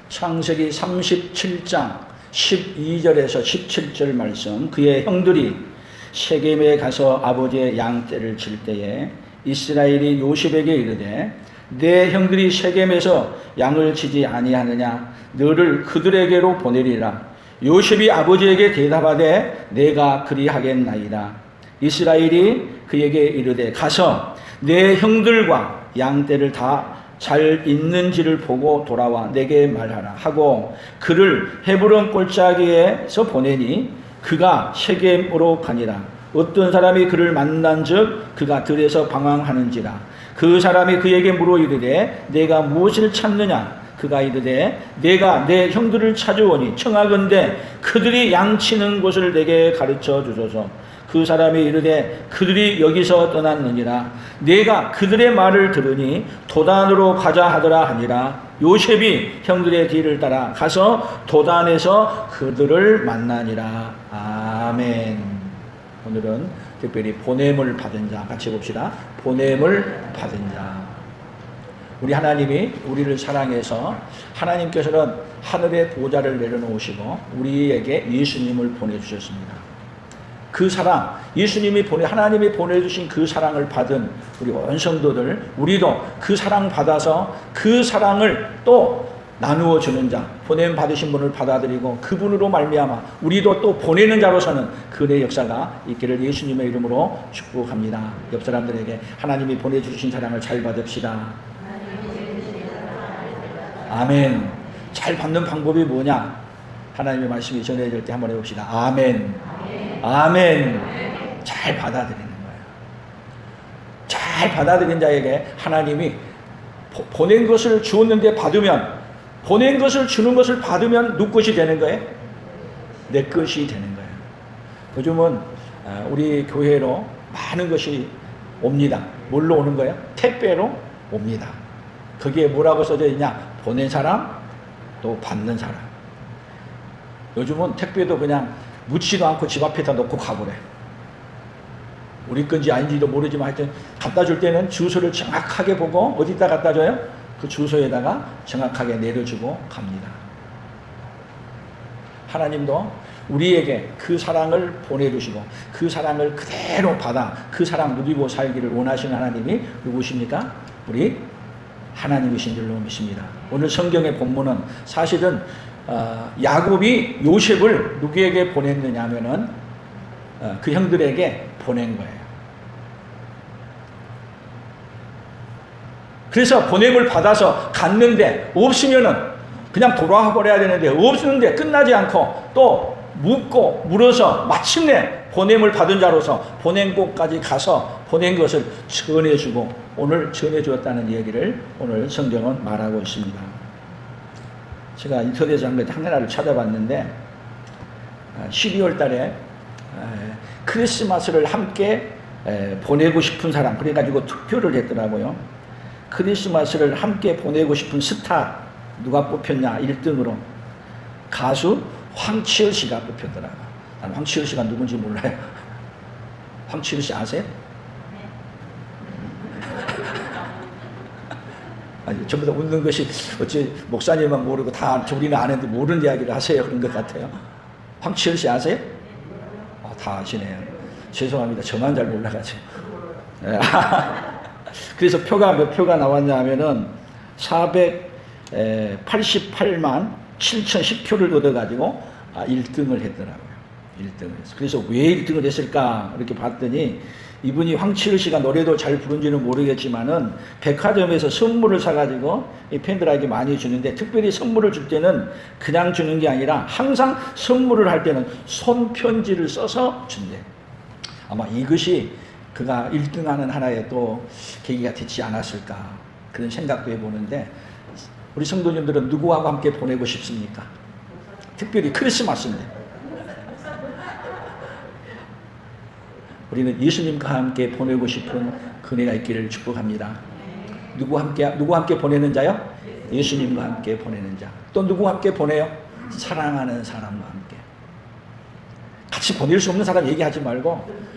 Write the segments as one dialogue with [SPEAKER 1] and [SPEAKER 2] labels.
[SPEAKER 1] 창세기 37장 12절에서 17절 말씀. 그의 형들이 세겜에 가서 아버지의 양떼를 칠 때에 이스라엘이 요셉에게 이르되 내 형들이 세겜에서 양을 치지 아니하느냐, 너를 그들에게로 보내리라. 요셉이 아버지에게 대답하되 내가 그리하겠나이다. 이스라엘이 그에게 이르되 가서 내 형들과 양떼를 다 잘 있는지를 보고 돌아와 내게 말하라 하고 그를 헤브론 골짜기에서 보내니 그가 세겜으로 가니라. 어떤 사람이 그를 만난즉 그가 들에서 방황하는지라. 그 사람이 그에게 물어 이르되 내가 무엇을 찾느냐. 그가 이르되 내가 내 형들을 찾아오니 청하건대 그들이 양치는 곳을 내게 가르쳐 주소서. 그 사람이 이르되 그들이 여기서 떠났느니라. 내가 그들의 말을 들으니 도단으로 가자 하더라 하니라. 요셉이 형들의 뒤를 따라 가서 도단에서 그들을 만나니라. 아멘. 오늘은 특별히 보냄을 받은 자 같이 봅시다. 보냄을 받은 자. 우리 하나님이 우리를 사랑해서 하나님께서는 하늘의 보좌를 내려놓으시고 우리에게 예수님을 보내주셨습니다. 그 사랑, 예수님이 하나님이 보내주신 그 사랑을 받은 우리 온 성도들, 우리도 그 사랑 받아서 그 사랑을 또 나누어 주는 자, 보냄 받으신 분을 받아들이고 그분으로 말미암아 우리도 또 보내는 자로서는 그 은혜의 역사가 있기를 예수님의 이름으로 축복합니다. 옆 사람들에게 하나님이 보내주신 사랑을 잘 받읍시다. 아멘. 잘 받는 방법이 뭐냐? 하나님의 말씀이 전해질 때 한번 해봅시다. 아멘. 아멘. 잘 받아들이는 거예요. 잘 받아들인 자에게 하나님이 보낸 것을 주었는데 받으면, 보낸 것을 주는 것을 받으면 누구 것이 되는 거예요? 내 것이 되는 거예요. 요즘은 우리 교회로 많은 것이 옵니다. 뭘로 오는 거예요? 택배로 옵니다. 거기에 뭐라고 써져 있냐? 보낸 사람, 또 받는 사람. 요즘은 택배도 그냥 묻지도 않고 집 앞에다 놓고 가보래. 우리 건지 아닌지도 모르지만 하여튼 갖다 줄 때는 주소를 정확하게 보고 어디다 갖다 줘요? 그 주소에다가 정확하게 내려주고 갑니다. 하나님도 우리에게 그 사랑을 보내주시고 그 사랑을 그대로 받아 그 사랑 누리고 살기를 원하시는 하나님이 누구십니까? 우리 하나님이신 줄로 믿습니다. 오늘 성경의 본문은 사실은 야곱이 요셉을 누구에게 보냈느냐 하면은 그 형들에게 보낸 거예요. 그래서 보냄을 받아서 갔는데 없으면은 그냥 돌아와 버려야 되는데 없는데 끝나지 않고 또 묻고 물어서 마침내 보냄을 받은 자로서 보낸 곳까지 가서 보낸 것을 전해주고 오늘 전해주었다는 얘기를 오늘 성경은 말하고 있습니다. 제가 인터넷에서 하나를 찾아봤는데 12월 달에 크리스마스를 함께 보내고 싶은 사람 그래가지고 투표를 했더라고요. 크리스마스를 함께 보내고 싶은 스타 누가 뽑혔냐 1등으로 가수 황치열 씨가 뽑혔더라고요. 난 황치열 씨가 누군지 몰라요. 황치열 씨 아세요? 아니, 전부 다 웃는 것이 어찌 목사님만 모르고 다 우리는 아는데 모르는 이야기를 하세요. 그런 것 같아요. 황치열 씨 아세요? 다 아시네요. 죄송합니다. 저만 잘 몰라가지고. 그래서 표가 몇 표가 나왔냐 하면은 488만 7,010표를 얻어가지고 1등을 했더라고요. 1등을 했어. 그래서 왜 1등을 했을까? 이렇게 봤더니 이분이 황치열 씨가 노래도 잘 부른지는 모르겠지만은 백화점에서 선물을 사가지고 이 팬들에게 많이 주는데 특별히 선물을 줄 때는 그냥 주는 게 아니라 항상 선물을 할 때는 손편지를 써서 준대. 아마 이것이 그가 1등하는 하나의 또 계기가 되지 않았을까 그런 생각도 해보는데 우리 성도님들은 누구하고 함께 보내고 싶습니까? 특별히 크리스마스인데 우리는 예수님과 함께 보내고 싶은 그네가 있기를 축복합니다. 누구와 함께 보내는 자요? 예수님과 함께 보내는 자. 또 누구와 함께 보내요? 사랑하는 사람과 함께. 같이 보낼 수 없는 사람 얘기하지 말고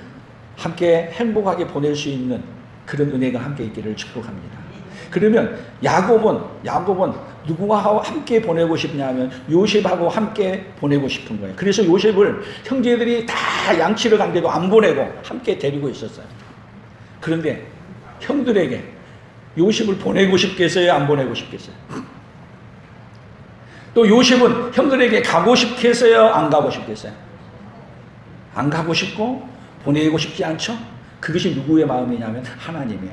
[SPEAKER 1] 함께 행복하게 보낼 수 있는 그런 은혜가 함께 있기를 축복합니다. 그러면 야곱은 누구와 함께 보내고 싶냐면 요셉하고 함께 보내고 싶은 거예요. 그래서 요셉을 형제들이 다 양치를 간데도 안 보내고 함께 데리고 있었어요. 그런데 형들에게 요셉을 보내고 싶겠어요? 안 보내고 싶겠어요? 또 요셉은 형들에게 가고 싶겠어요? 안 가고 싶겠어요? 안 가고 싶고 보내고 싶지 않죠? 그것이 누구의 마음이냐면 하나님이야.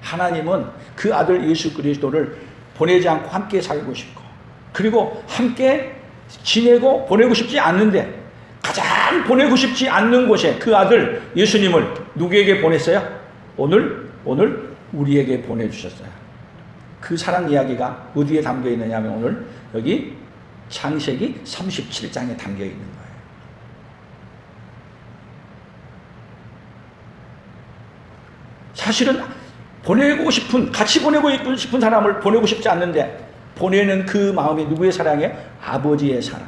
[SPEAKER 1] 하나님은 그 아들 예수 그리스도를 보내지 않고 함께 살고 싶고, 그리고 함께 지내고 보내고 싶지 않는데 가장 보내고 싶지 않는 곳에 그 아들 예수님을 누구에게 보냈어요? 오늘 우리에게 보내주셨어요. 그 사랑 이야기가 어디에 담겨 있느냐 하면 오늘 여기 창세기 37장에 담겨 있는 거예요. 사실은 같이 보내고 싶은 사람을 보내고 싶지 않는데 보내는 그 마음이 누구의 사랑이에요? 아버지의 사랑.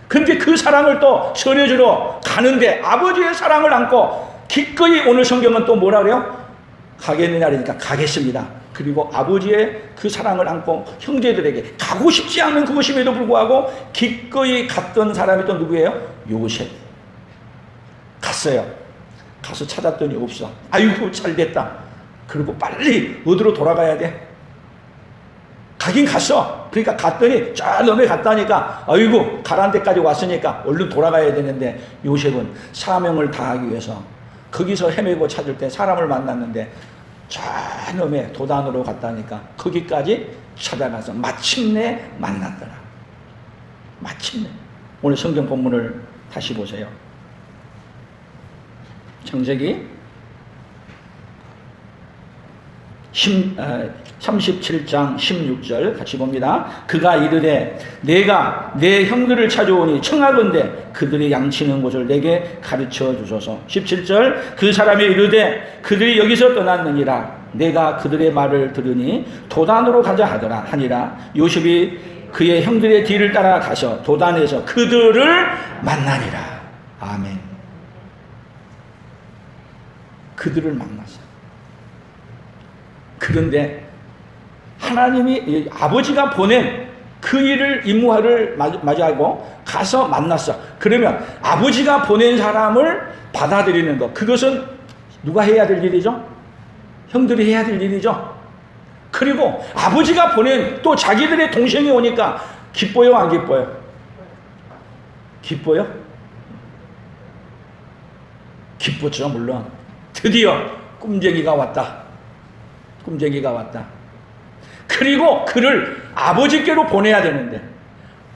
[SPEAKER 1] 근데 그 사랑을 또 전해주러 가는데 아버지의 사랑을 안고 기꺼이 오늘 성경은 또 뭐라 그래요? 가겠느냐 그러니까 가겠습니다. 그리고 아버지의 그 사랑을 안고 형제들에게 가고 싶지 않은 그것임에도 불구하고 기꺼이 갔던 사람이 또 누구예요? 요셉. 갔어요. 가서 찾았더니 없어. 아이고 잘됐다. 그리고 빨리 어디로 돌아가야 돼? 가긴 갔어. 그러니까 갔더니 저 넘에 갔다니까 아이고 가란 데까지 왔으니까 얼른 돌아가야 되는데 요셉은 사명을 다하기 위해서 거기서 헤매고 찾을 때 사람을 만났는데 저 넘에 도단으로 갔다니까 거기까지 찾아가서 마침내 만났더라. 마침내. 오늘 성경 본문을 다시 보세요. 창세기 37장 16절 같이 봅니다. 그가 이르되 내가 내 형들을 찾아오니 청하건대 그들이 양치는 곳을 내게 가르쳐 주소서. 17절 그 사람이 이르되 그들이 여기서 떠났느니라. 내가 그들의 말을 들으니 도단으로 가자 하니라. 요셉이 그의 형들의 뒤를 따라 가서 도단에서 그들을 만나니라. 아멘. 그들을 만났어요. 그런데 하나님이 아버지가 보낸 그 일을 임무를 맞이하고 가서 만났어. 그러면 아버지가 보낸 사람을 받아들이는 것, 그것은 누가 해야 될 일이죠? 형들이 해야 될 일이죠. 그리고 아버지가 보낸 또 자기들의 동생이 오니까 기뻐요, 안 기뻐요? 기뻐요? 기뻤죠, 물론. 드디어 꿈쟁이가 왔다. 꿈쟁이가 왔다. 그리고 그를 아버지께로 보내야 되는데,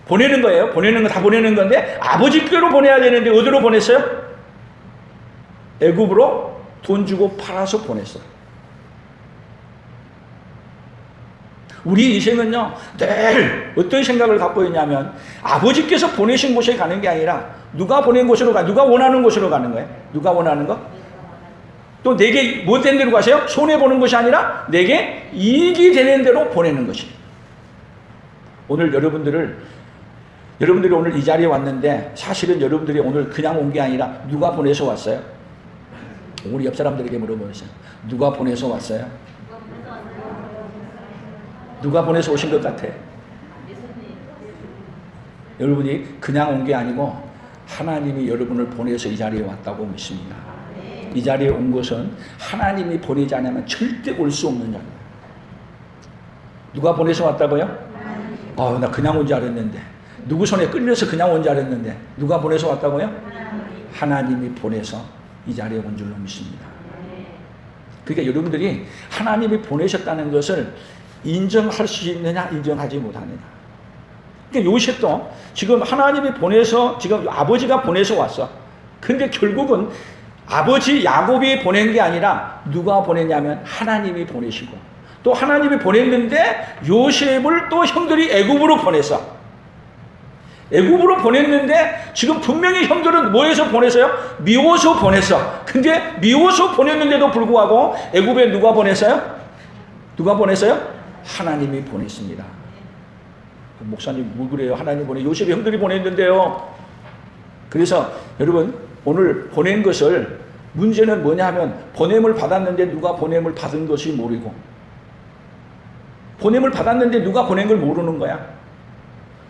[SPEAKER 1] 보내는 거예요. 보내는 거 다 보내는 건데 아버지께로 보내야 되는데 어디로 보냈어요? 애굽으로 돈 주고 팔아서 보냈어요. 우리 인생은요 늘 어떤 생각을 갖고 있냐면 아버지께서 보내신 곳에 가는 게 아니라 누가 보낸 곳으로 누가 원하는 곳으로 가는 거예요. 누가 원하는 거? 또 내게 못된 대로 가세요? 손해보는 것이 아니라 내게 이익이 되는 대로 보내는 것이. 오늘 여러분들이 오늘 이 자리에 왔는데 사실은 여러분들이 오늘 그냥 온 게 아니라 누가 보내서 왔어요? 우리 옆 사람들에게 물어보세요. 누가 보내서 왔어요? 누가 보내서 오신 것 같아? 여러분이 그냥 온 게 아니고 하나님이 여러분을 보내서 이 자리에 왔다고 믿습니다. 이 자리에 온 것은 하나님이 보내지 않으면 절대 올 수 없는 자리예요. 누가 보내서 왔다고요? 나 그냥 온 줄 알았는데. 누구 손에 끌려서 그냥 온 줄 알았는데. 누가 보내서 왔다고요? 하나님이 보내서 이 자리에 온 줄로 믿습니다. 그러니까 여러분들이 하나님이 보내셨다는 것을 인정할 수 있느냐 인정하지 못하느냐. 그러니까 요셉도 지금 하나님이 보내서 지금 아버지가 보내서 왔어. 근데 결국은 아버지 야곱이 보낸 게 아니라 누가 보냈냐면 하나님이 보내시고, 또 하나님이 보냈는데 요셉을 또 형들이 애굽으로 보냈어. 애굽으로 보냈는데 지금 분명히 형들은 뭐해서 보냈어요? 미워서 보냈어. 근데 미워서 보냈는데도 불구하고 애굽에 누가 보냈어요? 누가 보냈어요? 하나님이 보냈습니다. 목사님 뭐 그래요? 하나님 보내. 요셉이 형들이 보냈는데요. 그래서 여러분 오늘 보낸 것을 문제는 뭐냐 하면 보냄을 받았는데 누가 보냄을 받은 것이 모르고, 보냄을 받았는데 누가 보낸 걸 모르는 거야.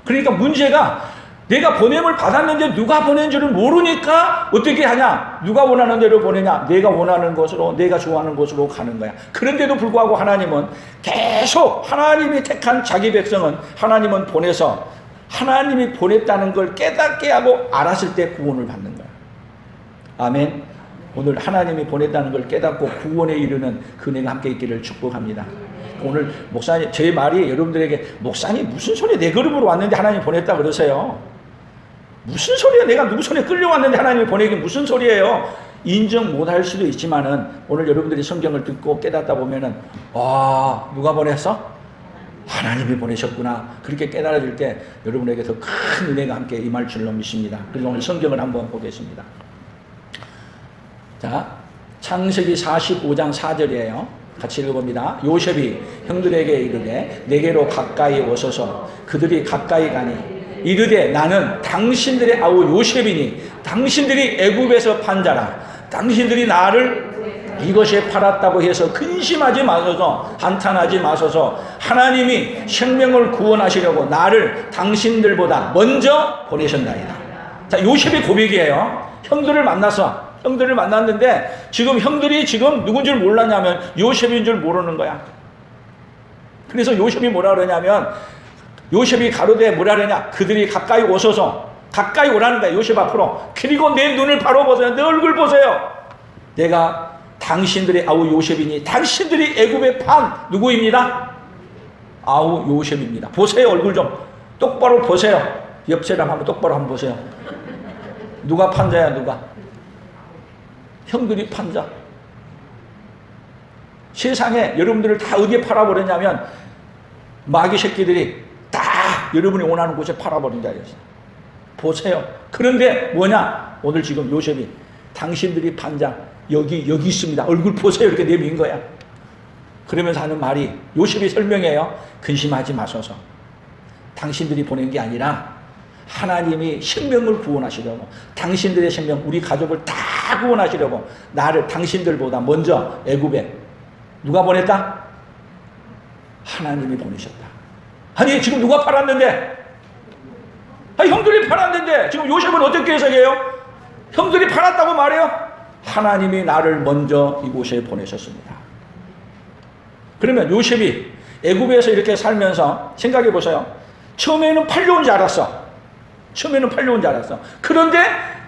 [SPEAKER 1] 그러니까 문제가 내가 보냄을 받았는데 누가 보낸 줄을 모르니까 어떻게 하냐? 누가 원하는 대로 보내냐? 내가 원하는 곳으로, 내가 좋아하는 곳으로 가는 거야. 그런데도 불구하고 하나님은 계속 하나님이 택한 자기 백성은 하나님은 보내서 하나님이 보냈다는 걸 깨닫게 하고 알았을 때 구원을 받는 거야. 아멘. 오늘 하나님이 보냈다는 걸 깨닫고 구원에 이르는 그 은혜가 함께 있기를 축복합니다. 오늘 목사님, 제 말이 여러분들에게 목사님 무슨 소리야, 내 걸음으로 왔는데 하나님이 보냈다 그러세요. 무슨 소리야, 내가 누구 손에 끌려왔는데 하나님이 보내긴 무슨 소리예요. 인정 못할 수도 있지만은 오늘 여러분들이 성경을 듣고 깨닫다 보면은 누가 보냈어? 하나님이 보내셨구나. 그렇게 깨달아질 때 여러분에게 더 큰 은혜가 함께 임할 줄로 믿습니다. 그래서 오늘 성경을 한번 보겠습니다. 자, 창세기 45장 4절이에요. 같이 읽어봅니다. 요셉이 형들에게 이르되 내게로 가까이 오소서. 그들이 가까이 가니 이르되 나는 당신들의 아우 요셉이니 당신들이 애굽에서 판 자라. 당신들이 나를 이것에 팔았다고 해서 근심하지 마소서, 한탄하지 마소서. 하나님이 생명을 구원하시려고 나를 당신들보다 먼저 보내셨나이다. 자, 요셉의 고백이에요. 형들을 만났어. 형들을 만났는데 지금 형들이 지금 누군 줄 몰랐냐면 요셉인 줄 모르는 거야. 그래서 요셉이 뭐라 그러냐면, 요셉이 가로되 뭐라 그러냐? 그들이 가까이 오소서. 가까이 오라는 거야, 요셉 앞으로. 그리고 내 눈을 바로 보세요. 내 얼굴 보세요. 내가 당신들의 아우 요셉이니 당신들이 애굽에 판 누구입니다? 아우 요셉입니다. 보세요, 얼굴 좀 똑바로 보세요. 옆 사람 한번 똑바로 한번 보세요. 누가 판자야, 누가? 형들이 판자. 세상에 여러분들을 다 어디에 팔아버렸냐면 마귀 새끼들이 다 여러분이 원하는 곳에 팔아버린 자였어요. 보세요. 그런데 뭐냐? 오늘 지금 요셉이 당신들이 판자 여기 있습니다. 얼굴 보세요. 이렇게 내민 거야. 그러면서 하는 말이, 요셉이 설명해요. 근심하지 마소서. 당신들이 보낸 게 아니라 하나님이 생명을 구원하시려고, 당신들의 생명, 우리 가족을 다 구원하시려고 나를 당신들보다 먼저 애굽에 누가 보냈다? 하나님이 보내셨다. 아니 지금 누가 팔았는데? 아니 형들이 팔았는데 지금 요셉은 어떻게 해석해요? 형들이 팔았다고 말해요? 하나님이 나를 먼저 이곳에 보내셨습니다. 그러면 요셉이 애굽에서 이렇게 살면서 생각해 보세요. 처음에는 팔려온 줄 알았어. 처음에는 팔려온 줄 알았어. 그런데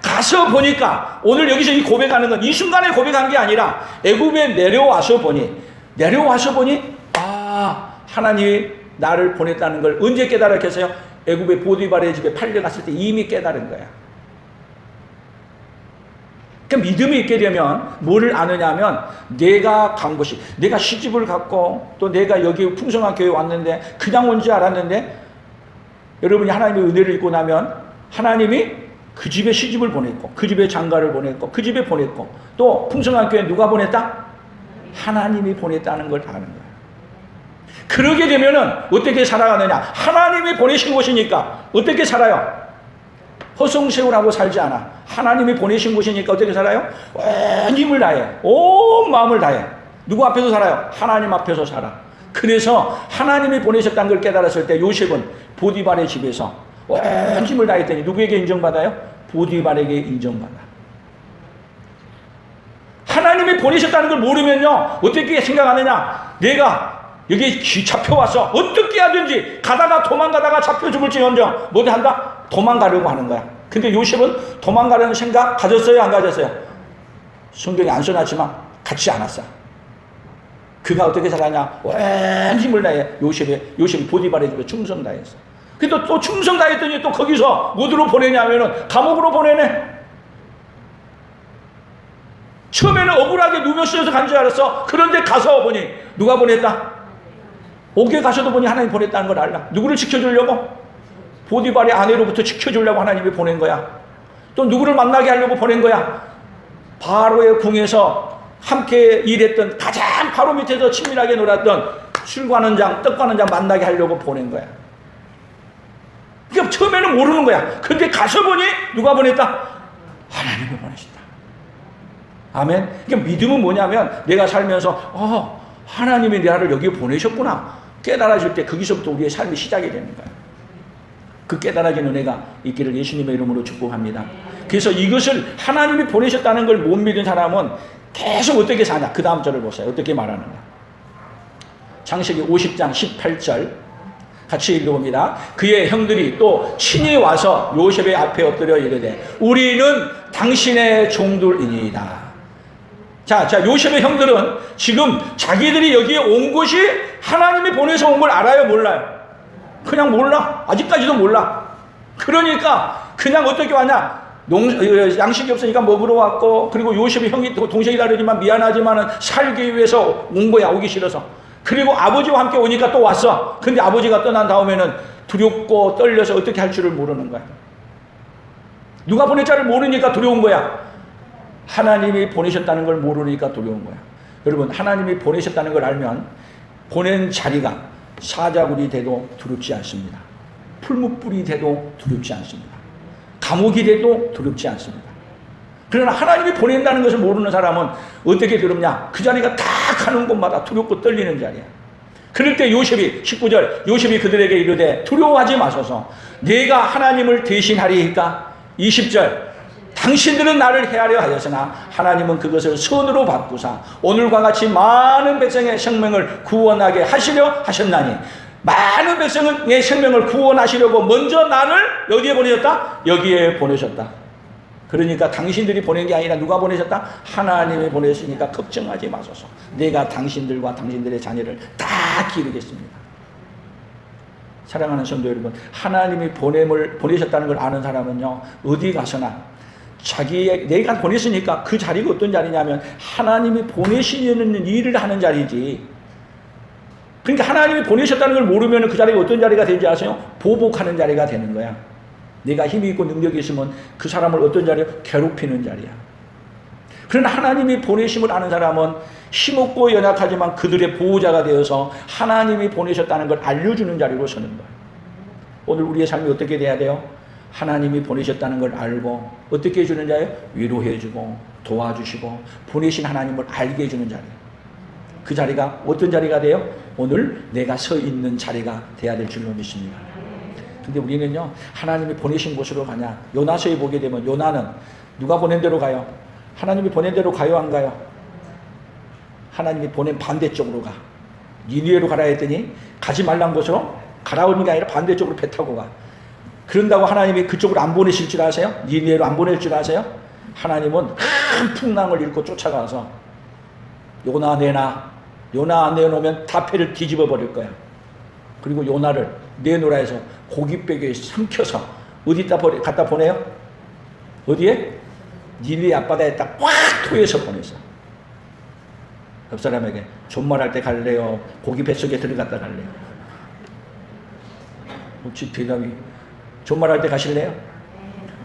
[SPEAKER 1] 가서 보니까, 오늘 여기서 이 고백하는 건 이 순간에 고백한 게 아니라 애굽에 내려와서 보니 하나님이 나를 보냈다는 걸 언제 깨달았겠어요? 애굽의 보디발의 집에 팔려갔을 때 이미 깨달은 거야. 그러니까 믿음이 있게 되면 뭐를 아느냐 하면, 내가 간 곳이, 내가 시집을 갔고 또 내가 여기 풍성한 교회에 왔는데 그냥 온 줄 알았는데, 여러분이 하나님의 은혜를 입고 나면 하나님이 그 집에 시집을 보냈고 그 집에 장가를 보냈고 그 집에 보냈고, 또 풍성한 교회에 누가 보냈다? 하나님이 보냈다는 걸 아는 거야. 그러게 되면은 어떻게 살아가느냐? 하나님이 보내신 곳이니까 어떻게 살아요? 허송세월하고 살지 않아. 하나님이 보내신 곳이니까 어떻게 살아요? 온 힘을 다해, 온 마음을 다해. 누구 앞에서 살아요? 하나님 앞에서 살아. 그래서 하나님이 보내셨다는 걸 깨달았을 때 요셉은 보디발의 집에서 온 힘을 다했더니 누구에게 인정받아요? 보디발에게 인정받아. 하나님이 보내셨다는 걸 모르면요, 어떻게 생각하느냐? 내가 여기 잡혀와서 어떻게 하든지 도망가다가 잡혀 죽을지언정 뭐를 한다? 도망가려고 하는 거야. 근데 요셉은 도망가려는 생각 가졌어요, 안 가졌어요? 성경에 안 써놨지만 갖지 않았어. 그가 어떻게 살았냐? 온 힘을 다해 요셉이 보디발의 집에 충성 다했어. 근데 또 충성 다했더니 또 거기서 어디로 보내냐면은 감옥으로 보내네. 처음에는 억울하게 누명 쓰여서 간 줄 알았어. 그런데 가서 보니 누가 보냈다? 옥에 가서도 보니 하나님 보냈다는 걸 알라. 누구를 지켜주려고? 보디발의 아내로부터 지켜주려고 하나님이 보낸 거야. 또 누구를 만나게 하려고 보낸 거야? 바로의 궁에서 함께 일했던, 가장 바로 밑에서 친밀하게 놀았던 술 가는 장, 떡 가는 장 만나게 하려고 보낸 거야. 그러니까 처음에는 모르는 거야. 근데 가서 보니 누가 보냈다? 하나님이 보내신다. 아멘. 그러니까 믿음은 뭐냐면 내가 살면서 하나님이 나를 여기에 보내셨구나 깨달아질 때 거기서부터 우리의 삶이 시작이 되는 거예요. 그 깨달아지는 은혜가 있기를 예수님의 이름으로 축복합니다. 그래서 이것을 하나님이 보내셨다는 걸 못 믿은 사람은 계속 어떻게 사냐. 그 다음 절을 보세요. 어떻게 말하는가. 창세기 50장 18절 같이 읽어봅니다. 그의 형들이 또 친히 와서 요셉의 앞에 엎드려 이르되 우리는 당신의 종들이니이다. 자, 요셉의 형들은 지금 자기들이 여기에 온 것이 하나님이 보내서 온 걸 알아요, 몰라요? 그냥 몰라. 아직까지도 몰라. 그러니까 그냥 어떻게 왔냐? 양식이 없으니까 먹으러 왔고, 그리고 요셉의 형이 동생이 다르지만 미안하지만 살기 위해서 온 거야, 오기 싫어서. 그리고 아버지와 함께 오니까 또 왔어. 근데 아버지가 떠난 다음에는 두렵고 떨려서 어떻게 할 줄을 모르는 거야. 누가 보낼 자를 모르니까 두려운 거야. 하나님이 보내셨다는 걸 모르니까 두려운 거야. 여러분, 하나님이 보내셨다는 걸 알면 보낸 자리가 사자굴이 돼도 두렵지 않습니다. 풀무불이 돼도 두렵지 않습니다. 감옥이 돼도 두렵지 않습니다. 그러나 하나님이 보낸다는 것을 모르는 사람은 어떻게 두렵냐? 그 자리가 다 가는 곳마다 두렵고 떨리는 자리야. 그럴 때 요셉이 19절 요셉이 그들에게 이르되 두려워하지 마소서 내가 하나님을 대신하리이까. 20절 당신들은 나를 해하려 하였으나 하나님은 그것을 선으로 바꾸사 오늘과 같이 많은 백성의 생명을 구원하게 하시려 하셨나니. 많은 백성의 생명을 구원하시려고 먼저 나를 어디에 보내셨다? 여기에 보내셨다. 그러니까 당신들이 보낸 게 아니라 누가 보내셨다? 하나님이 보내시니까 걱정하지 마소서. 내가 당신들과 당신들의 자녀를 다 기르겠습니다. 사랑하는 성도 여러분, 하나님이 보내셨다는 걸 아는 사람은요, 어디 가서나 내가 보냈으니까 그 자리가 어떤 자리냐면 하나님이 보내시는 일을 하는 자리지. 그러니까 하나님이 보내셨다는 걸 모르면 그 자리가 어떤 자리가 되는지 아세요? 보복하는 자리가 되는 거야. 내가 힘이 있고 능력이 있으면 그 사람을 어떤 자리야? 괴롭히는 자리야. 그러나 하나님이 보내심을 아는 사람은 힘없고 연약하지만 그들의 보호자가 되어서 하나님이 보내셨다는 걸 알려주는 자리로 서는 거야. 오늘 우리의 삶이 어떻게 돼야 돼요? 하나님이 보내셨다는 걸 알고 어떻게 해주는 자예요? 위로해주고 도와주시고 보내신 하나님을 알게 해주는 자리. 그 자리가 어떤 자리가 돼요? 오늘 내가 서 있는 자리가 돼야 될 줄로 믿습니다. 근데 우리는요, 하나님이 보내신 곳으로 가냐? 요나서에 보게 되면 요나는 누가 보낸 대로 가요? 하나님이 보낸 대로 가요, 안 가요? 하나님이 보낸 반대쪽으로 가. 니느웨로 가라 했더니 가지 말란 곳으로 가라오는 게 아니라 반대쪽으로 배 타고 가. 그런다고 하나님이 그쪽으로 안 보내실 줄 아세요? 니느웨로 안 보낼 줄 아세요? 하나님은 큰 풍랑을 일고 쫓아가서 요나 내놔. 요나 안 내놓으면 다 배를 뒤집어 버릴 거야. 그리고 요나를 내놓으라 해서 고깃배기에 삼켜서 어디다 갖다 보내요? 어디에? 니느웨 앞바다에 딱 꽉 토해서 보내서. 옆 사람에게 존말할 때 갈래요? 고기 뱃속에 들어갔다 갈래요? 혹시 대답이 존말할 때 가실래요?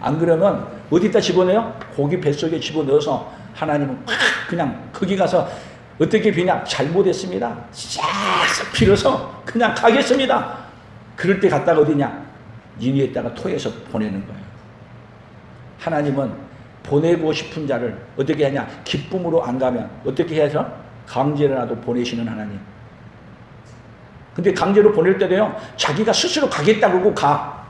[SPEAKER 1] 안 그러면 어디다 집어넣어요? 고기 뱃속에 집어넣어서 하나님은 꽉 그냥 거기 가서 어떻게 비냐? 잘못했습니다. 싹 빌어서 그냥 가겠습니다. 그럴 때 갔다가 어디냐? 니느웨에다가 토해서 보내는 거예요. 하나님은 보내고 싶은 자를 어떻게 하냐? 기쁨으로 안 가면 어떻게 해서? 강제로라도 보내시는 하나님. 근데 강제로 보낼 때도요, 자기가 스스로 가겠다 그러고 가.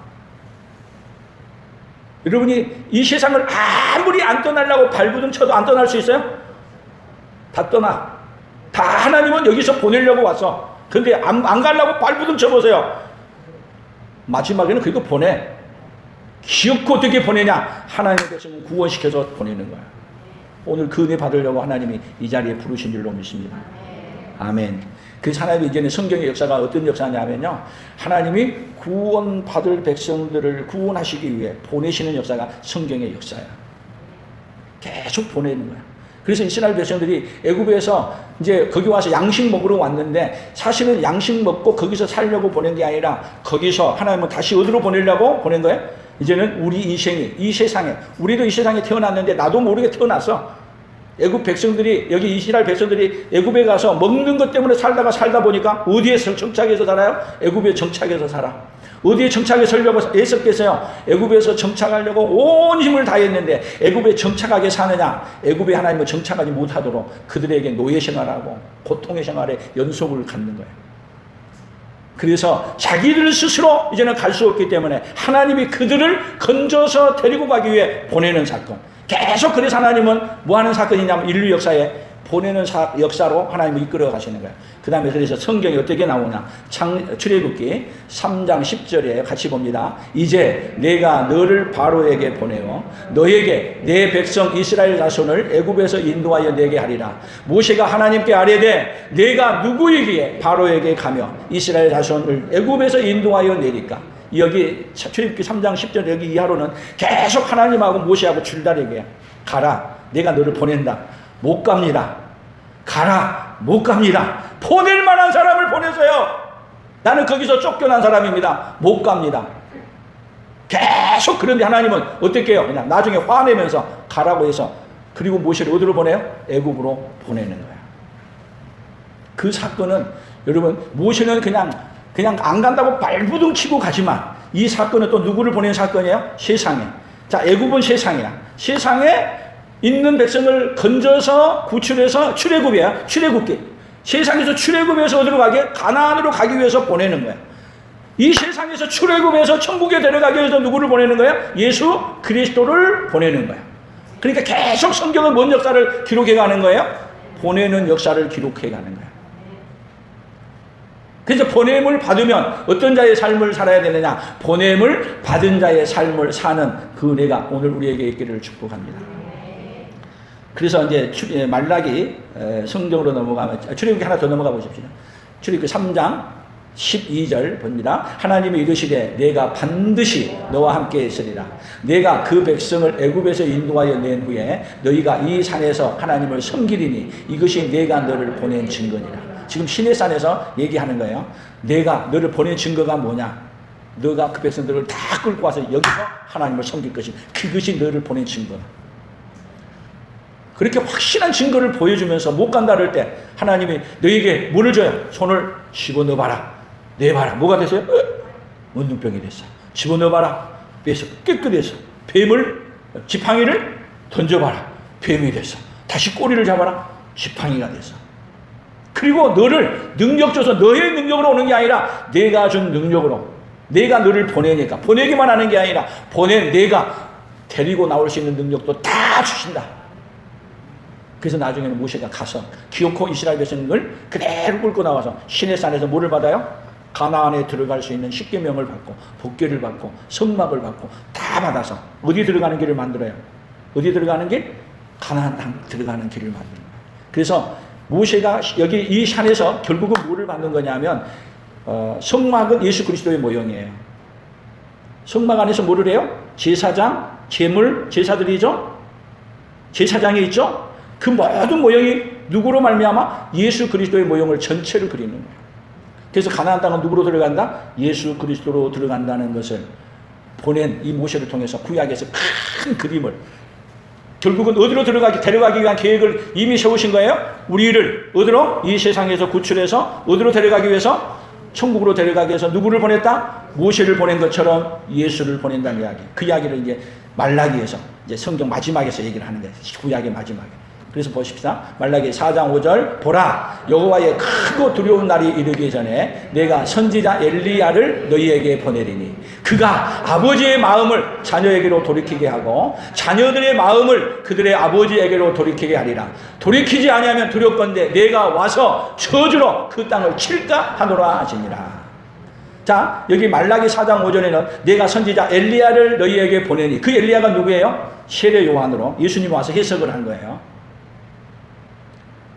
[SPEAKER 1] 여러분이 이 세상을 아무리 안 떠나려고 발부둥 쳐도 안 떠날 수 있어요? 다 떠나. 다 하나님은 여기서 보내려고 왔어. 근데 안 가려고 발부둥 쳐보세요. 마지막에는 그리고 보내. 기어코 어떻게 보내냐? 하나님의 백성을 구원시켜서 보내는 거야. 오늘 그 은혜 받으려고 하나님이 이 자리에 부르신 줄로 믿습니다. 아멘. 그래서 하나님이 이제는 성경의 역사가 어떤 역사냐면요, 하나님이 구원받을 백성들을 구원하시기 위해 보내시는 역사가 성경의 역사야. 계속 보내는 거야. 그래서 이스라엘 백성들이 애굽에서 이제 거기 와서 양식 먹으러 왔는데 사실은 양식 먹고 거기서 살려고 보낸 게 아니라 거기서 하나님은 다시 어디로 보내려고 보낸 거예요? 이제는 우리 인생이 이 세상에, 우리도 이 세상에 태어났는데 나도 모르게 태어났어. 애굽 백성들이, 여기 이스라엘 백성들이 애굽에 가서 먹는 것 때문에 살다 보니까 어디에 정착해서 살아요? 애굽에 정착해서 살아. 어디에 정착해 서려고 애썼겠어요? 애굽에서 정착하려고 온 힘을 다했는데 애굽에 정착하게 사느냐? 애굽에 하나님은 정착하지 못하도록 그들에게 노예 생활하고 고통의 생활에 연속을 갖는 거예요. 그래서 자기들 스스로 이제는 갈 수 없기 때문에 하나님이 그들을 건져서 데리고 가기 위해 보내는 사건. 계속 그래서 하나님은 뭐 하는 사건이냐면 인류 역사에 보내는 역사로 하나님을 이끌어 가시는 거예요. 그 다음에 그래서 성경이 어떻게 나오냐. 출애굽기 3장 10절에 같이 봅니다. 이제 내가 너를 바로에게 보내어 너에게 내 백성 이스라엘 자손을 애굽에서 인도하여 내게 하리라. 모세가 하나님께 아뢰되 내가 누구이기에 바로에게 가며 이스라엘 자손을 애굽에서 인도하여 내리까. 여기 출애굽기 3장 10절 여기 이하로는 계속 하나님하고 모세하고 줄다리게 가라. 내가 너를 보낸다. 못 갑니다. 가라. 못 갑니다. 보낼 만한 사람을 보내세요. 나는 거기서 쫓겨난 사람입니다. 못 갑니다. 계속 그런데 하나님은 어떻게 해요? 그냥 나중에 화내면서 가라고 해서 그리고 모세를 어디로 보내요? 애굽으로 보내는 거예요. 그 사건은 여러분 모세는 그냥 안 간다고 발부둥 치고 가지만 이 사건은 또 누구를 보낸 사건이에요? 세상에. 자, 애굽은 세상이야. 세상에 있는 백성을 건져서 구출해서 출애굽이야. 출애굽기. 세상에서 출애굽해서 어디로 가게? 가나안으로 가기 위해서 보내는 거야. 이 세상에서 출애굽해서 천국에 데려가기 위해서 누구를 보내는 거야? 예수 그리스도를 보내는 거야. 그러니까 계속 성경은 뭔 역사를 기록해 가는 거예요? 보내는 역사를 기록해 가는 거야. 그래서 보냄을 받으면 어떤 자의 삶을 살아야 되느냐? 보냄을 받은 자의 삶을 사는 그 은혜가 오늘 우리에게 있기를 축복합니다. 그래서 이제 말라기 성경으로 넘어가면 출애굽기 하나 더 넘어가 보십시오. 출애굽기 3장 12절 봅니다. 하나님이 이르시되 내가 반드시 너와 함께 있으리라. 내가 그 백성을 애굽에서 인도하여 낸 후에 너희가 이 산에서 하나님을 섬기리니 이것이 내가 너를 보낸 증거니라. 지금 시내산에서 얘기하는 거예요. 내가 너를 보낸 증거가 뭐냐? 너가 그 백성들을 다 끌고 와서 여기서 하나님을 섬길 것이 그것이 너를 보낸 증거다. 그렇게 확실한 증거를 보여주면서 못 간다 그럴 때 하나님이 너에게 뭐를 줘요? 손을 집어넣어봐라. 내봐라. 뭐가 됐어요? 문둥병이 됐어. 집어넣어봐라. 빼서 깨끗해서 지팡이를 던져봐라. 뱀이 됐어. 다시 꼬리를 잡아라. 지팡이가 됐어. 그리고 너를 능력 줘서 너의 능력으로 오는 게 아니라 내가 준 능력으로 내가 너를 보내니까 보내기만 하는 게 아니라 보낸 내가 데리고 나올 수 있는 능력도 다 주신다. 그래서 나중에는 모세가 가서 기어코 이스라엘 백성을 그대로 끌고 나와서 시내산에서 뭐를 받아요? 가나안에 들어갈 수 있는 십계명을 받고 복궤를 받고 성막을 받고 다 받아서 어디 들어가는 길을 만들어요? 어디 들어가는 길? 가나안 땅 들어가는 길을 만드는 거예요. 그래서 모세가 여기 이 산에서 결국은 뭐를 받는 거냐면 성막은 예수 그리스도의 모형이에요. 성막 안에서 뭐를 해요? 제사장, 제물, 제사들이죠? 제사장이 있죠? 그 모든 모형이 누구로 말미암아? 예수 그리스도의 모형을 전체를 그리는 거예요. 그래서 가나안 땅은 누구로 들어간다? 예수 그리스도로 들어간다는 것을 보낸 이 모세를 통해서 구약에서 큰 그림을 결국은 어디로 데려가기 위한 계획을 이미 세우신 거예요? 우리를 어디로? 이 세상에서 구출해서 어디로 데려가기 위해서? 천국으로 데려가기 위해서 누구를 보냈다? 모세를 보낸 것처럼 예수를 보낸다는 이야기. 그 이야기를 이제 말라기에서 이제 성경 마지막에서 얘기를 하는 거예요. 구약의 마지막에. 그래서 보십시다. 말라기 4장 5절 보라 여호와의 크고 두려운 날이 이르기 전에 내가 선지자 엘리야를 너희에게 보내리니 그가 아버지의 마음을 자녀에게로 돌이키게 하고 자녀들의 마음을 그들의 아버지에게로 돌이키게 하리라. 돌이키지 아니하면 두렵건대 내가 와서 저주로 그 땅을 칠까 하노라 하시니라. 자, 여기 말라기 4장 5절에는 내가 선지자 엘리야를 너희에게 보내니 그 엘리야가 누구예요? 세례 요한으로 예수님이 와서 해석을 한 거예요.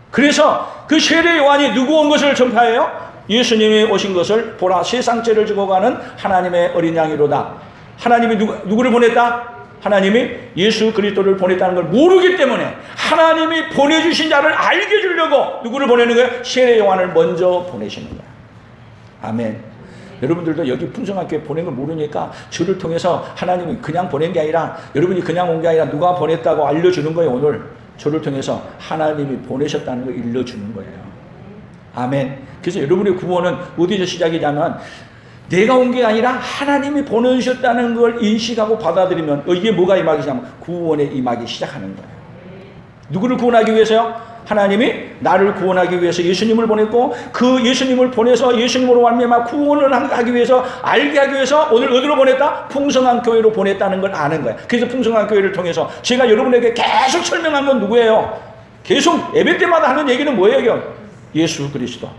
[SPEAKER 1] 그래서 그 세례 요한이 누구 온 것을 전파해요? 예수님이 오신 것을 보라 세상 죄를 지고 가는 하나님의 어린 양이로다. 하나님이 누구를 보냈다? 하나님이 예수 그리스도를 보냈다는 걸 모르기 때문에 하나님이 보내주신 자를 알게 해주려고 누구를 보내는 거예요? 세례 요한을 먼저 보내시는 거예요. 아멘. 여러분들도 여기 풍성학교에 보낸 걸 모르니까 저를 통해서 하나님이 그냥 보낸 게 아니라 여러분이 그냥 온 게 아니라 누가 보냈다고 알려주는 거예요. 오늘 저를 통해서 하나님이 보내셨다는 걸 일러주는 거예요. 아멘. 그래서 여러분의 구원은 어디서 시작이냐면 내가 온 게 아니라 하나님이 보내주셨다는 걸 인식하고 받아들이면 이게 뭐가 임하기 시작하면 구원의 임하기 시작하는 거예요. 누구를 구원하기 위해서요? 하나님이 나를 구원하기 위해서 예수님을 보냈고 그 예수님을 보내서 예수님으로 말미암아 구원을 하기 위해서 알게 하기 위해서 오늘 어디로 보냈다? 풍성한 교회로 보냈다는 걸 아는 거예요. 그래서 풍성한 교회를 통해서 제가 여러분에게 계속 설명한 건 누구예요? 계속 예배 때마다 하는 얘기는 뭐예요? 예수 그리스도.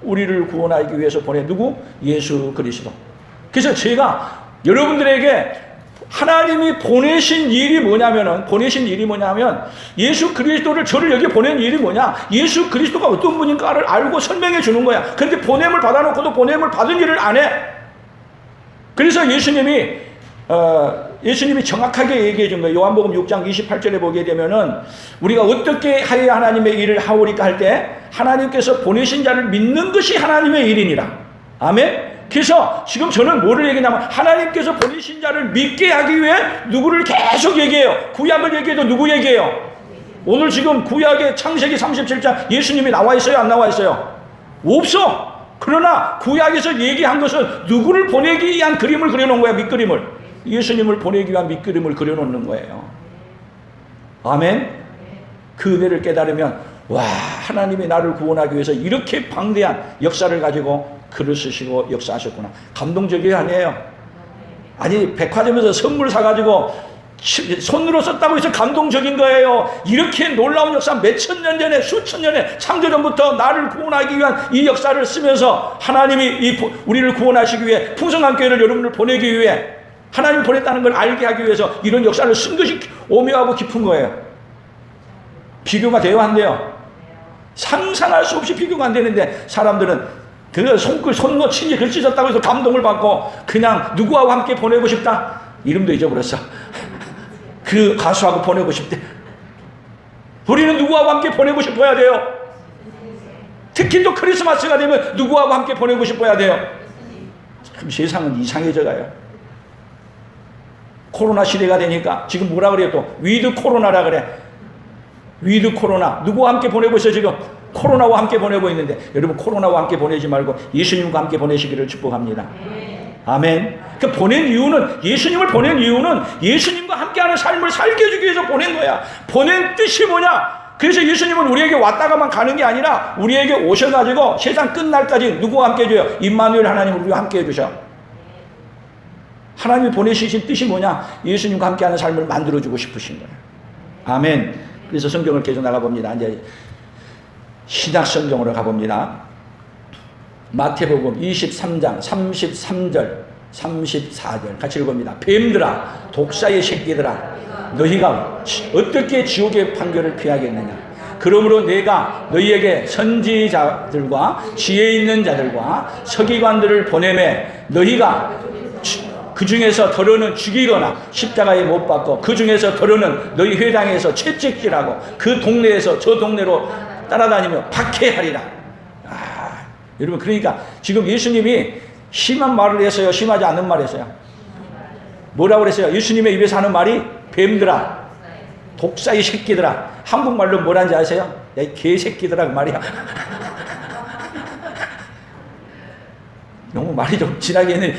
[SPEAKER 1] 우리를 구원하기 위해서 보낸 누구? 예수 그리스도. 그래서 제가 여러분들에게 하나님이 보내신 일이 뭐냐면 예수 그리스도를 저를 여기 보낸 일이 뭐냐? 예수 그리스도가 어떤 분인가를 알고 설명해 주는 거야. 그런데 보냄을 받아놓고도 보냄을 받은 일을 안 해. 그래서 예수님이 정확하게 얘기해 준 거예요. 요한복음 6장 28절에 보게 되면은 우리가 어떻게 하여야 하나님의 일을 하오리까 할 때 하나님께서 보내신 자를 믿는 것이 하나님의 일이니라. 아멘. 그래서 지금 저는 뭐를 얘기냐면 하나님께서 보내신 자를 믿게 하기 위해 누구를 계속 얘기해요. 구약을 얘기해도 누구 얘기해요? 오늘 지금 구약의 창세기 37장 예수님이 나와 있어요? 안 나와 있어요? 없어. 그러나 구약에서 얘기한 것은 누구를 보내기 위한 그림을 그려놓은 거야. 밑그림을. 예수님을 보내기 위한 밑그림을 그려놓는 거예요. 아멘. 그 은혜를 깨달으면 와, 하나님이 나를 구원하기 위해서 이렇게 방대한 역사를 가지고 글을 쓰시고 역사하셨구나. 감동적이 아니에요. 아니 백화점에서 선물 사가지고 손으로 썼다고 해서 감동적인 거예요. 이렇게 놀라운 역사 몇천 년 전에 수천 년에 창조전부터 나를 구원하기 위한 이 역사를 쓰면서 하나님이 우리를 구원하시기 위해 풍성한 교회를 여러분을 보내기 위해 하나님이 보냈다는 걸 알게 하기 위해서 이런 역사를 쓴 것이 오묘하고 깊은 거예요. 비교가 돼요? 안 돼요? 상상할 수 없이 비교가 안 되는데 사람들은 그 손으로 친히 글씨 썼다고 해서 감동을 받고 그냥 누구하고 함께 보내고 싶다? 이름도 잊어버렸어. 그 가수하고 보내고 싶대. 우리는 누구하고 함께 보내고 싶어야 돼요. 특히 또 크리스마스가 되면 누구하고 함께 보내고 싶어야 돼요. 참 세상은 이상해져 가요. 코로나 시대가 되니까 지금 뭐라 그래요? 또 위드 코로나라 그래. 위드 코로나. 누구와 함께 보내고 있어요 지금? 코로나와 함께 보내고 있는데 여러분 코로나와 함께 보내지 말고 예수님과 함께 보내시기를 축복합니다. 아멘. 그 보낸 이유는 예수님을 보낸 이유는 예수님과 함께하는 삶을 살게 해주기 위해서 보낸 거야. 보낸 뜻이 뭐냐? 그래서 예수님은 우리에게 왔다가만 가는 게 아니라 우리에게 오셔가지고 세상 끝날까지 누구와 함께 해줘요? 임마누엘 하나님 우리와 함께 해주셔. 하나님이 보내주신 뜻이 뭐냐? 예수님과 함께하는 삶을 만들어주고 싶으신 거예요. 아멘. 그래서 성경을 계속 나가봅니다. 이제 신약성경으로 가봅니다. 마태복음 23장 33절 34절 같이 읽어봅니다. 뱀들아 독사의 새끼들아 너희가 어떻게 지옥의 판결을 피하겠느냐. 그러므로 내가 너희에게 선지자들과 지혜 있는 자들과 서기관들을 보내매 너희가 그 중에서 더러는 죽이거나 십자가에 못 박고 그 중에서 더러는 너희 회당에서 채찍질하고 그 동네에서 저 동네로 따라다니며 박해하리라. 여러분 그러니까 지금 예수님이 심한 말을 했어요? 심하지 않는 말을 했어요? 뭐라고 그랬어요? 예수님의 입에서 하는 말이 뱀들아 독사의 새끼들아. 한국말로 뭐라는지 아세요? 야, 이 개새끼들아 그 말이야. 너무 말이 좀 진하게 했는데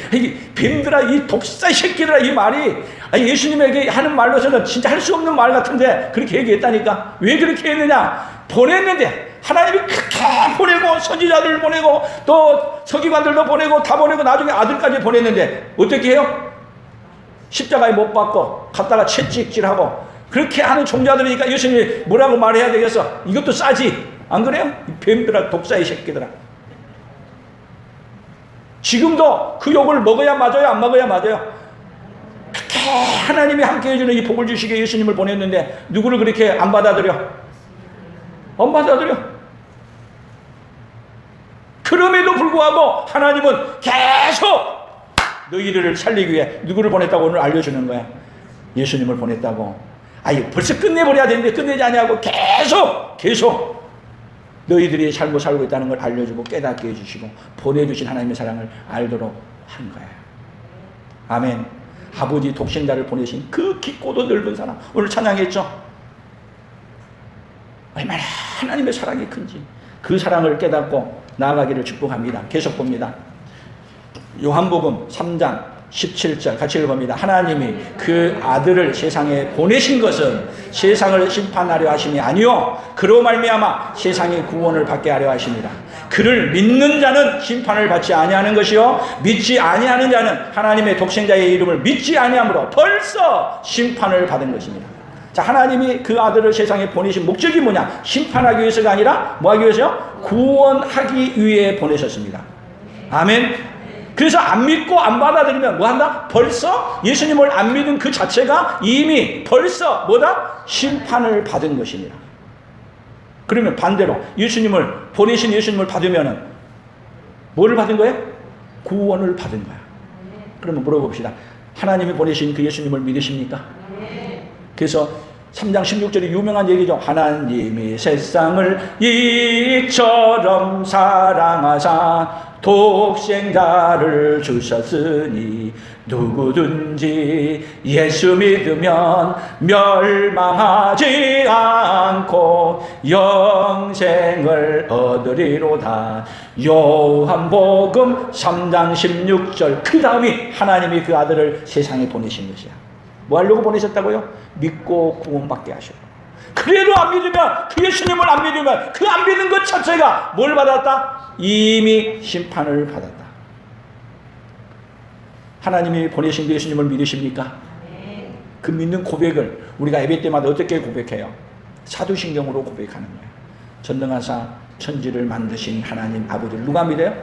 [SPEAKER 1] 뱀들아 이 독사의 새끼들아 이 말이 예수님에게 하는 말로서는 진짜 할 수 없는 말 같은데 그렇게 얘기했다니까. 왜 그렇게 했느냐? 보냈는데 하나님이 그렇게 보내고 선지자들을 보내고 또 서기관들도 보내고 다 보내고 나중에 아들까지 보냈는데 어떻게 해요? 십자가에 못 박고 갔다가 채찍질하고 그렇게 하는 종자들이니까 예수님이 뭐라고 말해야 되겠어? 이것도 싸지 안 그래요? 뱀들아 독사의 새끼들아. 지금도 그 욕을 먹어야 맞아요? 안 먹어야 맞아요? 그렇게 하나님이 함께 해주는 이 복을 주시기에 예수님을 보냈는데 누구를 그렇게 안 받아들여? 안 받아들여. 그럼에도 불구하고 하나님은 계속 너희들을 살리기 위해 누구를 보냈다고 오늘 알려주는 거야. 예수님을 보냈다고. 벌써 끝내버려야 되는데 끝내지 아니하고 계속 너희들이 잘못 살고 있다는 걸 알려주고 깨닫게 해주시고 보내주신 하나님의 사랑을 알도록 한 거예요. 아멘. 아버지 독생자를 보내신 그 깊고도 넓은 사랑 오늘 찬양했죠. 얼마나 하나님의 사랑이 큰지 그 사랑을 깨닫고 나아가기를 축복합니다. 계속 봅니다. 요한복음 3장 17절 같이 읽어봅니다. 하나님이 그 아들을 세상에 보내신 것은 세상을 심판하려 하심이 아니요 그로 말미암아 세상의 구원을 받게 하려 하십니다. 그를 믿는 자는 심판을 받지 아니하는 것이요 믿지 아니하는 자는 하나님의 독생자의 이름을 믿지 아니함으로 벌써 심판을 받은 것입니다. 자, 하나님이 그 아들을 세상에 보내신 목적이 뭐냐? 심판하기 위해서가 아니라 뭐 하기 위해서요? 구원하기 위해 보내셨습니다. 아멘. 그래서 안 믿고 안 받아들이면 뭐 한다? 벌써 예수님을 안 믿은 그 자체가 이미 벌써 뭐다? 심판을 받은 것입니다. 그러면 반대로 예수님을 보내신 예수님을 받으면은 뭐를 받은 거예요? 구원을 받은 거야. 그러면 물어봅시다. 하나님이 보내신 그 예수님을 믿으십니까? 그래서 3장 16절이 유명한 얘기죠. 하나님이 세상을 이처럼 사랑하사 독생자를 주셨으니 누구든지 예수 믿으면 멸망하지 않고 영생을 얻으리로다. 요한복음 3장 16절 그 다음이 하나님이 그 아들을 세상에 보내신 것이야. 뭐 하려고 보내셨다고요? 믿고 구원받게 하시고. 그래도 안 믿으면 그 예수님을 안 믿으면 그 안 믿는 것 자체가 뭘 받았다? 이미 심판을 받았다. 하나님이 보내신 그 예수님을 믿으십니까? 그 믿는 고백을 우리가 예배 때마다 어떻게 고백해요? 사도신경으로 고백하는 거예요. 전능하사 천지를 만드신 하나님 아버지를 누가 믿어요?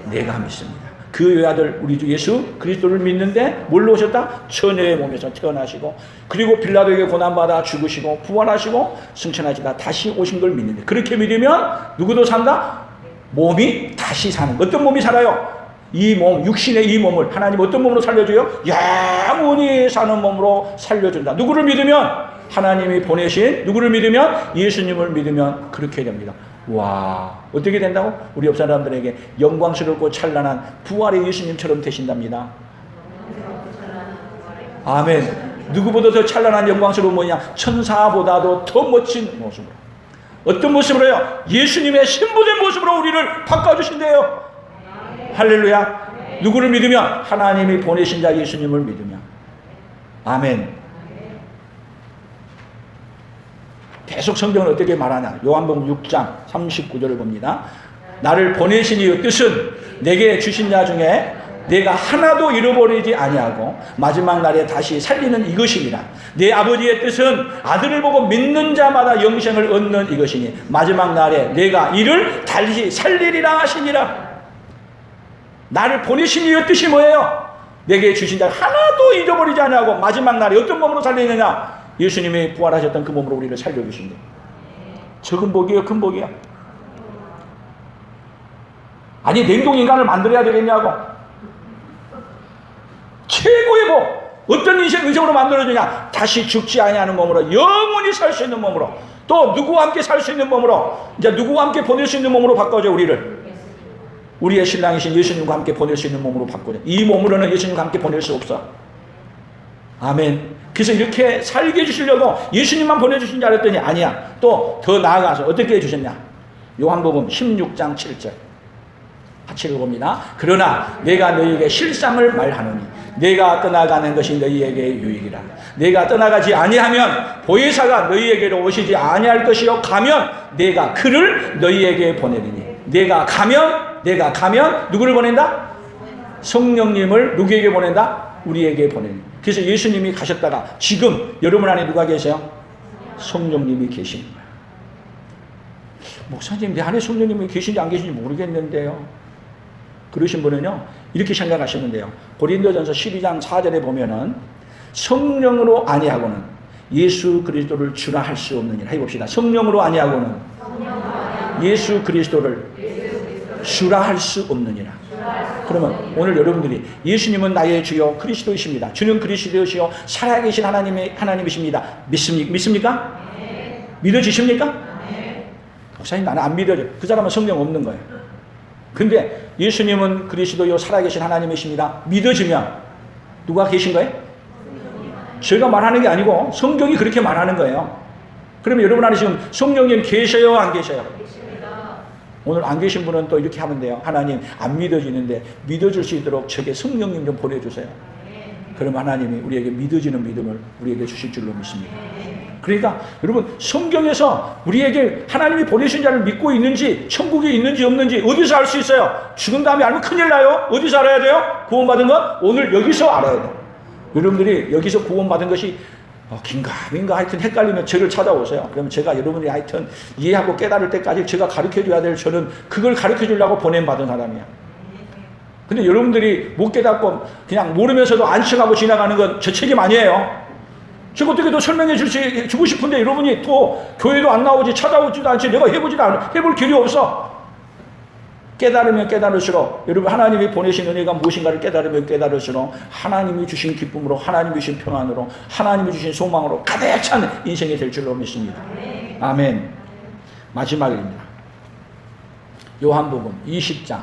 [SPEAKER 1] 내가 믿습니다. 그 외아들 우리 주 예수 그리스도를 믿는데 뭘로 오셨다? 처녀의 몸에서 태어나시고 그리고 빌라도에게 고난받아 죽으시고 부활하시고 승천하시다 다시 오신 걸 믿는데 그렇게 믿으면 누구도 산다? 몸이 다시 사는. 어떤 몸이 살아요? 이 몸, 육신의 이 몸을 하나님 어떤 몸으로 살려줘요? 영원히 사는 몸으로 살려준다. 누구를 믿으면? 하나님이 보내신 누구를 믿으면? 예수님을 믿으면 그렇게 됩니다. 와, 어떻게 된다고? 우리 옆 사람들에게 영광스럽고 찬란한 부활의 예수님처럼 되신답니다. 아멘. 누구보다 더 찬란한 영광스러운 뭐냐? 천사보다도 더 멋진 모습으로. 어떤 모습으로요? 예수님의 신부된 모습으로 우리를 바꿔주신대요. 할렐루야. 누구를 믿으면? 하나님이 보내신 자 예수님을 믿으면. 아멘. 계속 성경은 어떻게 말하냐? 요한복음 6장 39절을 봅니다. 나를 보내신 이의 뜻은 내게 주신 자 중에 내가 하나도 잃어버리지 아니하고 마지막 날에 다시 살리는 이것이니라. 내 아버지의 뜻은 아들을 보고 믿는 자마다 영생을 얻는 이것이니 마지막 날에 내가 이를 다시 살리리라 하시니라. 나를 보내신 이의 뜻이 뭐예요? 내게 주신 자 하나도 잃어버리지 아니하고 마지막 날에 어떤 몸으로 살리느냐? 예수님이 부활하셨던 그 몸으로 우리를 살려주신다. 적은 복이에요? 큰 복이에요? 아니 냉동인간을 만들어야 되겠냐고. 최고의 복. 어떤 인생으로 만들어주냐? 다시 죽지 아니하는 몸으로 영원히 살 수 있는 몸으로 또 누구와 함께 살 수 있는 몸으로 이제 누구와 함께 보낼 수 있는 몸으로 바꿔줘 우리를. 우리의 신랑이신 예수님과 함께 보낼 수 있는 몸으로 바꿔줘. 이 몸으로는 예수님과 함께 보낼 수 없어. 아멘. 그래서 이렇게 살게 해주시려고 예수님만 보내주신 줄 알았더니 아니야. 또 더 나아가서 어떻게 해주셨냐? 요한복음 16장 7절 같이 읽어봅니다. 그러나 내가 너희에게 실상을 말하노니 내가 떠나가는 것이 너희에게 유익이라. 내가 떠나가지 아니하면 보혜사가 너희에게로 오시지 아니할 것이요 가면 내가 그를 너희에게 보내리니 내가 가면 누구를 보낸다? 성령님을 누구에게 보낸다? 우리에게 보내니. 그래서 예수님이 가셨다가 지금 여러분 안에 누가 계세요? 성령님이 계시는 거예요. 목사님 내 안에 성령님이 계신지 안 계신지 모르겠는데요. 그러신 분은요 이렇게 생각하시면 돼요. 고린도전서 12장 4절에 보면은 성령으로 아니하고는 예수 그리스도를 주라 할 수 없느니라. 해봅시다. 성령으로 아니하고는 예수 그리스도를 주라 할 수 없느니라. 그러면 오늘 여러분들이 예수님은 나의 주요 그리스도이십니다. 주는 그리스도이시요 살아계신 하나님이십니다. 믿습니까? 네. 믿어지십니까? 네. 목사님 나는 안 믿어져. 그 사람은 성령 없는 거예요. 근데 예수님은 그리스도요 살아계신 하나님이십니다. 믿어지면 누가 계신 거예요? 제가 말하는 게 아니고 성경이 그렇게 말하는 거예요. 그러면 여러분 안에 지금 성령님 계셔요, 안 계셔요? 오늘 안 계신 분은 또 이렇게 하면 돼요. 하나님 안 믿어지는데 믿어줄 수 있도록 저에게 성령님 좀 보내주세요. 그럼 하나님이 우리에게 믿어지는 믿음을 우리에게 주실 줄로 믿습니다. 그러니까 여러분 성경에서 우리에게 하나님이 보내신 자를 믿고 있는지 천국에 있는지 없는지 어디서 알 수 있어요? 죽은 다음에 알면 큰일 나요. 어디서 알아야 돼요? 구원받은 건 오늘 여기서 알아야 돼요. 여러분들이 여기서 구원받은 것이 긴가 하여튼 헷갈리면 저를 찾아오세요. 그러면 제가 여러분이 하여튼 이해하고 깨달을 때까지 제가 가르쳐줘야 될 저는 그걸 가르쳐주려고 보냄받은 사람이야. 근데 여러분들이 못 깨닫고 그냥 모르면서도 안식하고 지나가는 건 제 책임 아니에요. 제가 어떻게 더 설명해 주고 싶은데 여러분이 또 교회도 안 나오지 찾아오지도 않지 내가 해보지도 않아. 해볼 길이 없어. 깨달으면 깨달을수록 여러분 하나님이 보내신 은혜가 무엇인가를 깨달으면 깨달을수록 하나님이 주신 기쁨으로 하나님이 주신 평안으로 하나님이 주신 소망으로 가득 찬 인생이 될 줄로 믿습니다. 아멘. 마지막입니다. 요한복음 20장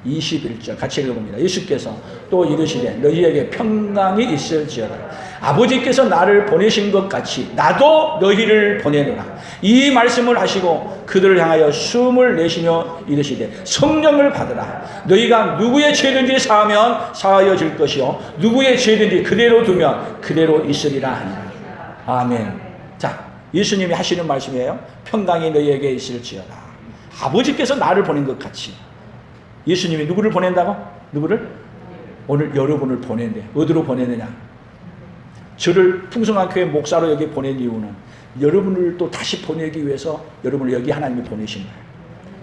[SPEAKER 1] 21절 같이 읽어봅니다. 예수께서 또 이르시되 너희에게 평강이 있을지어다. 아버지께서 나를 보내신 것 같이 나도 너희를 보내노라. 이 말씀을 하시고 그들을 향하여 숨을 내쉬며 이르시되 성령을 받으라. 너희가 누구의 죄든지 사하면 사하여질 것이요 누구의 죄든지 그대로 두면 그대로 있으리라 하니라. 아멘. 자, 예수님이 하시는 말씀이에요. 평강이 너희에게 있을지어다. 아버지께서 나를 보낸 것 같이 예수님이 누구를 보낸다고? 누구를? 오늘 여러분을 보낸대. 어디로 보내느냐? 저를 풍성한 교회 목사로 여기 보낸 이유는 여러분을 또 다시 보내기 위해서 여러분을 여기 하나님이 보내신 거예요.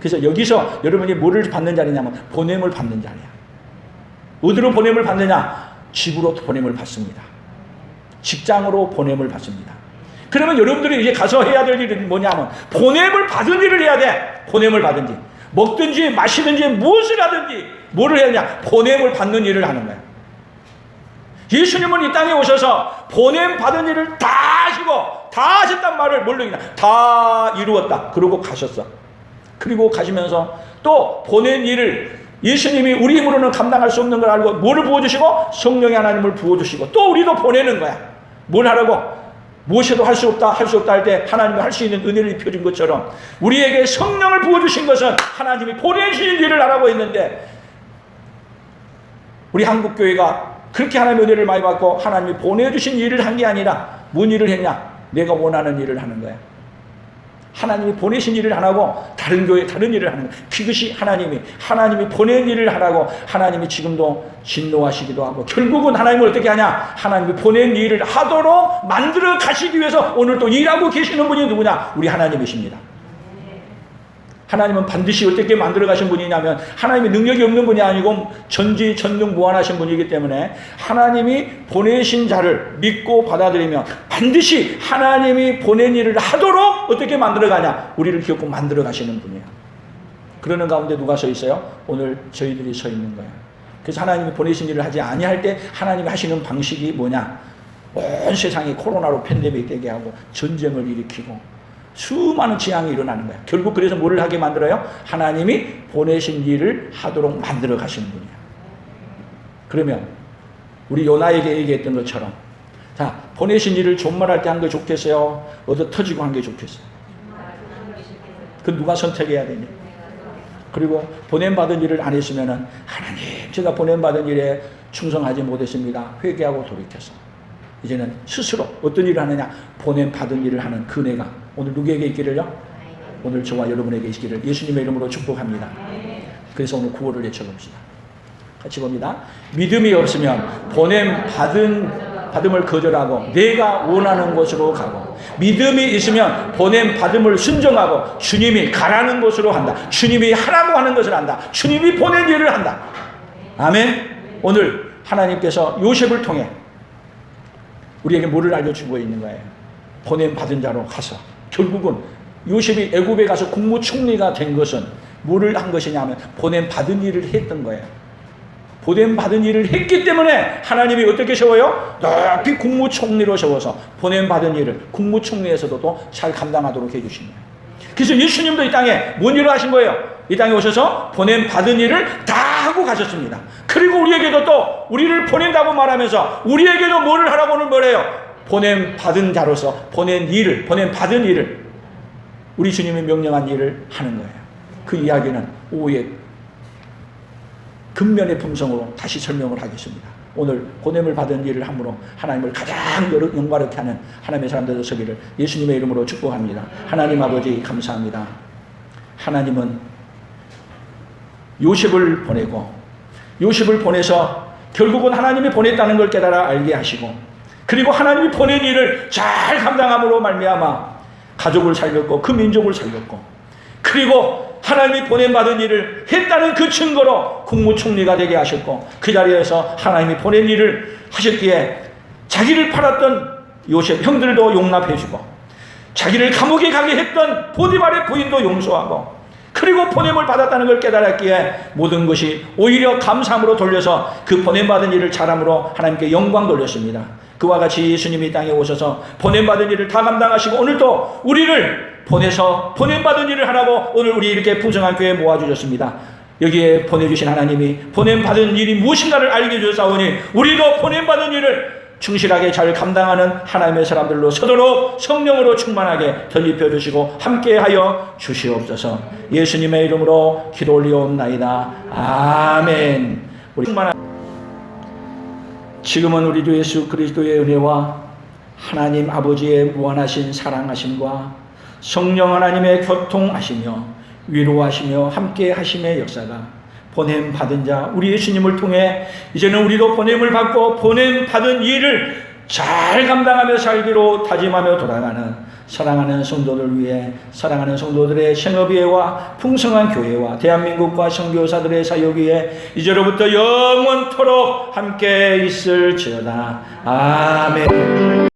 [SPEAKER 1] 그래서 여기서 여러분이 뭐를 받는 자리냐면 보냄을 받는 자리야. 어디로 보냄을 받느냐? 집으로 보냄을 받습니다. 직장으로 보냄을 받습니다. 그러면 여러분들이 이제 가서 해야 될 일은 뭐냐면 보냄을 받은 일을 해야 돼. 보냄을 받은 일. 먹든지 마시든지 무엇을 하든지 뭐를 해야 되냐? 보냄을 받는 일을 하는 거야. 예수님은 이 땅에 오셔서 보냄 받은 일을 다 하시고 다 하셨단 말을 모르겠나? 다 이루었다. 그러고 가셨어. 그리고 가시면서 또 보낸 일을 예수님이 우리 힘으로는 감당할 수 없는 걸 알고 뭐를 부어주시고? 성령의 하나님을 부어주시고 또 우리도 보내는 거야. 뭘 하라고? 무엇에도 할 수 없다 할 때 하나님이 할 수 있는 은혜를 입혀준 것처럼 우리에게 성령을 부어주신 것은 하나님이 보내신 일을 하라고 했는데 우리 한국교회가 그렇게 하나님의 은혜를 많이 받고 하나님이 보내주신 일을 한 게 아니라 뭔 일을 했냐? 내가 원하는 일을 하는 거야. 하나님이 보내신 일을 안 하고 다른 교회 다른 일을 하는 거야. 그것이 하나님이 보낸 일을 하라고 하나님이 지금도 진노하시기도 하고 결국은 하나님을 어떻게 하냐? 하나님이 보낸 일을 하도록 만들어 가시기 위해서 오늘 또 일하고 계시는 분이 누구냐? 우리 하나님이십니다. 하나님은 반드시 어떻게 만들어 가신 분이냐면 하나님의 능력이 없는 분이 아니고 전지전능무한하신 분이기 때문에 하나님이 보내신 자를 믿고 받아들이면 반드시 하나님이 보낸 일을 하도록 어떻게 만들어 가냐? 우리를 기억고 만들어 가시는 분이에요. 그러는 가운데 누가 서 있어요? 오늘 저희들이 서 있는 거예요. 그래서 하나님이 보내신 일을 하지 아니할 때 하나님이 하시는 방식이 뭐냐? 온 세상이 코로나로 팬데믹 되게 하고 전쟁을 일으키고 수많은 재앙이 일어나는 거야. 결국 그래서 뭐를 하게 만들어요? 하나님이 보내신 일을 하도록 만들어 가시는 분이야. 그러면 우리 요나에게 얘기했던 것처럼 자, 보내신 일을 존말할 때 한 게 좋겠어요? 얻어 터지고 한 게 좋겠어요? 그 누가 선택해야 되냐? 그리고 보냄받은 일을 안 했으면은 하나님 제가 보냄받은 일에 충성하지 못했습니다. 회개하고 돌이켜서 이제는 스스로 어떤 일을 하느냐? 보냄받은 일을 하는 그 은혜가 오늘 누구에게 있기를요? 오늘 저와 여러분에게 있기를 예수님의 이름으로 축복합니다. 그래서 오늘 구호를 외쳐봅시다. 같이 봅니다. 믿음이 없으면 받음을 거절하고 내가 원하는 곳으로 가고 믿음이 있으면 받음을 순종하고 주님이 가라는 곳으로 한다. 주님이 하라고 하는 것을 한다. 주님이 보낸 일을 한다. 아멘. 오늘 하나님께서 요셉을 통해 우리에게 뭐를 알려주고 있는 거예요? 보냄받은 자로 가서 결국은 요셉이 애굽에 가서 국무총리가 된 것은 뭐를 한 것이냐면 보냄받은 일을 했던 거예요. 보냄받은 일을 했기 때문에 하나님이 어떻게 세워요? 높이 국무총리로 세워서 보냄받은 일을 국무총리에서도 또 잘 감당하도록 해주신 거예요. 그래서 예수님도 이 땅에 뭔 일을 하신 거예요? 이 땅에 오셔서 보냄받은 일을 다 하고 가셨습니다. 그리고 우리에게도 또 우리를 보낸다고 말하면서 우리에게도 뭐를 하라고는 뭐래요? 보냄받은 자로서 보냄받은 일을 우리 주님이 명령한 일을 하는 거예요. 그 이야기는 오후에 근면의 품성으로 다시 설명을 하겠습니다. 오늘 보냄을 받은 일을 함으로 하나님을 가장 영광롭게 하는 하나님의 사람들 서기를 예수님의 이름으로 축복합니다. 하나님 아버지 감사합니다. 하나님은 요셉을 보내고 요셉을 보내서 결국은 하나님이 보냈다는 걸 깨달아 알게 하시고, 그리고 하나님이 보낸 일을 잘 감당함으로 말미암아 가족을 살렸고 그 민족을 살렸고, 그리고 하나님이 보낸받은 일을 했다는 그 증거로 국무총리가 되게 하셨고, 그 자리에서 하나님이 보낸 일을 하셨기에 자기를 팔았던 요셉 형들도 용납해주고, 자기를 감옥에 가게 했던 보디발의 부인도 용서하고, 그리고 보냄을 받았다는 걸 깨달았기에 모든 것이 오히려 감사함으로 돌려서 그 보냄받은 일을 잘함으로 하나님께 영광 돌렸습니다. 그와 같이 예수님이 땅에 오셔서 보냄받은 일을 다 감당하시고 오늘도 우리를 보내서 보냄받은 일을 하라고 오늘 우리 이렇게 풍성한 교회에 모아주셨습니다. 여기에 보내주신 하나님이 보냄받은 일이 무엇인가를 알게 해주사오니 우리도 보냄받은 일을 충실하게 잘 감당하는 하나님의 사람들로 서도록 성령으로 충만하게 덧입혀 주시고 함께하여 주시옵소서. 예수님의 이름으로 기도 올리옵나이다. 아멘. 우리 충만한 지금은 우리 주 예수 그리스도의 은혜와 하나님 아버지의 무한하신 사랑하심과 성령 하나님의 교통하시며 위로하시며 함께하심의 역사가 보냄 받은 자 우리 예수님을 통해 이제는 우리도 보냄을 받고 보냄 받은 일을 잘 감당하며 살기로 다짐하며 돌아가는 사랑하는 성도들 위해 사랑하는 성도들의 생업위회와 풍성한 교회와 대한민국과 선교사들의 사역 위에 이제로부터 영원토록 함께 있을지어다. 아멘.